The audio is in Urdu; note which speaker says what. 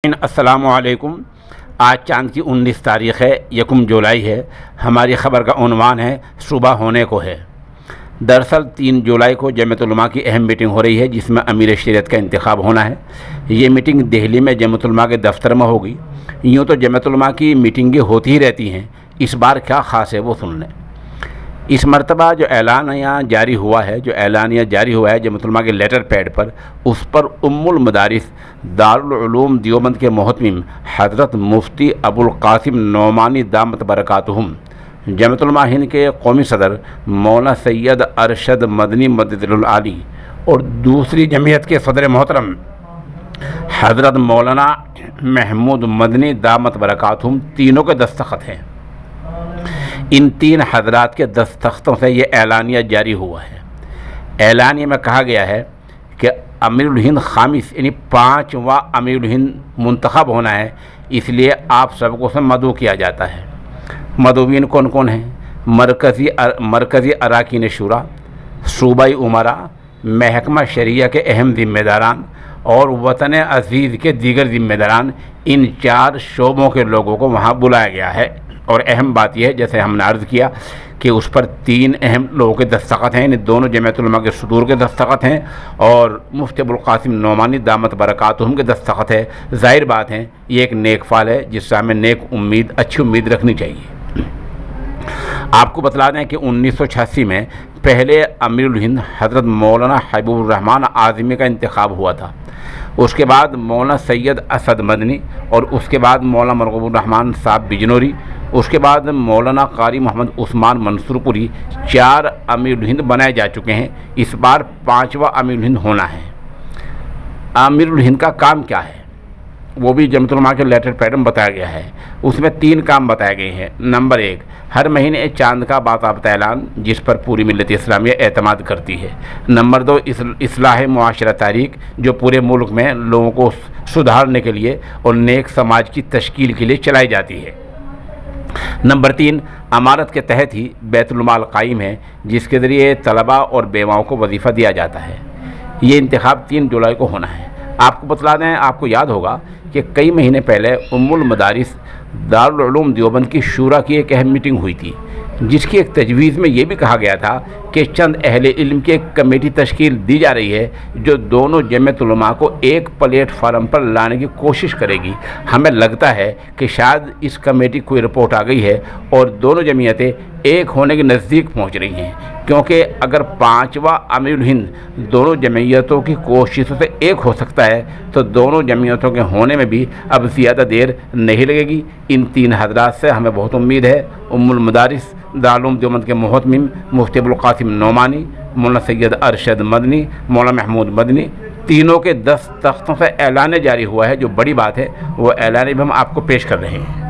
Speaker 1: السلام علیکم۔ آج چاند کی 19 تاریخ ہے، 1 جولائی ہے۔ ہماری خبر کا عنوان ہے صبح ہونے کو ہے۔ دراصل 3 جولائی کو جمعیت علماء کی اہم میٹنگ ہو رہی ہے جس میں امیر شریعت کا انتخاب ہونا ہے۔ یہ میٹنگ دہلی میں جمعیت علماء کے دفتر میں ہوگی۔ یوں تو جمعیت علماء کی میٹنگیں ہوتی ہی رہتی ہیں، اس بار کیا خاص ہے وہ سن لیں۔ اس مرتبہ جو اعلانیہ جاری ہوا ہے جمعیت علماء کے لیٹر پیڈ پر، اس پر المدارس دارالعلوم دیوبند کے محتمم حضرت مفتی ابو القاسم نعمانی دامت برکاتہم، جمعیت علماء ہند کے قومی صدر مولانا سید ارشد مدنی مدد العالی اور دوسری جمعیت کے صدر محترم حضرت مولانا محمود مدنی دامت برکاتہم تینوں کے دستخط ہیں۔ ان 3 حضرات کے دستخطوں سے یہ اعلانیہ جاری ہوا ہے۔ اعلانیہ میں کہا گیا ہے کہ امیر الہند خامس یعنی 5واں امیر الہند منتخب ہونا ہے، اس لیے آپ سب کو سے مدعو کیا جاتا ہے۔ مدعوین کون کون ہیں؟ مرکزی اراکین شورا، صوبائی امراء، محکمہ شرعیہ کے اہم ذمہ داران اور وطن عزیز کے دیگر ذمہ داران، ان 4 شعبوں کے لوگوں کو وہاں بلایا گیا ہے۔ اور اہم بات یہ ہے، جیسے ہم نے عرض کیا کہ اس پر 3 اہم لوگوں کے دستخط ہیں، دونوں جمعیت علماء کے صدور کے دستخط ہیں اور مفتی ابو القاسم نعمانی دامت برکاتہم کے دستخط ہے۔ ظاہر بات ہے یہ ایک نیک فعل ہے جس سے ہمیں اچھی امید رکھنی چاہیے۔ آپ کو بتلا دیں کہ 1986 میں پہلے امیر الہند حضرت مولانا حبیب الرحمن اعظمی کا انتخاب ہوا تھا، اس کے بعد مولانا سید اسد مدنی اور اس کے بعد مولانا مرغوب الرحمن صاحب بجنوری، اس کے بعد مولانا قاری محمد عثمان منصور پوری۔ 4 امیر الہند بنائے جا چکے ہیں، اس بار 5واں امیر الہند ہونا ہے۔ امیر الہند کا کام کیا ہے وہ بھی جمعیت علماء کے لیٹر پیڈ میں بتایا گیا ہے۔ اس میں 3 کام بتائے گئے ہیں۔ نمبر 1، ہر مہینے چاند کا باضابطہ اعلان جس پر پوری ملت اسلامیہ اعتماد کرتی ہے۔ نمبر 2، اصلاح معاشرہ تاریخ جو پورے ملک میں لوگوں کو سدھارنے کے لیے اور نیک سماج کی تشکیل کے لیے چلائی جاتی ہے۔ نمبر 3، امارت کے تحت ہی بیت المال قائم ہے جس کے ذریعے طلباء اور بیواؤں کو وظیفہ دیا جاتا ہے۔ یہ انتخاب 3 جولائی کو ہونا ہے۔ آپ کو بتلا دیں، آپ کو یاد ہوگا کہ کئی مہینے پہلے المدارس دارالعلوم دیوبند کی شورا کی ایک اہم میٹنگ ہوئی تھی جس کی ایک تجویز میں یہ بھی کہا گیا تھا کہ چند اہل علم کی ایک کمیٹی تشکیل دی جا رہی ہے جو دونوں جمعیت علماء کو ایک پلیٹ فارم پر لانے کی کوشش کرے گی۔ ہمیں لگتا ہے کہ شاید اس کمیٹی کوئی رپورٹ آ گئی ہے اور دونوں جمعیتیں ایک ہونے کے نزدیک پہنچ رہی ہیں، کیونکہ اگر 5واں امیر الہند دونوں جمعیتوں کی کوششوں سے ایک ہو سکتا ہے تو دونوں جمعیتوں کے ہونے میں بھی اب زیادہ دیر نہیں لگے گی۔ ان 3 حضرات سے ہمیں بہت امید ہے۔ المدارس دارالعلوم دیوبند کے محتمم مفتی ابو القاسم نعمانی، مولانا سید ارشد مدنی، مولانا محمود مدنی، تینوں کے دستخطوں سے اعلان جاری ہوا ہے۔ جو بڑی بات ہے وہ اعلان بھی ہم آپ کو پیش کر رہے ہیں۔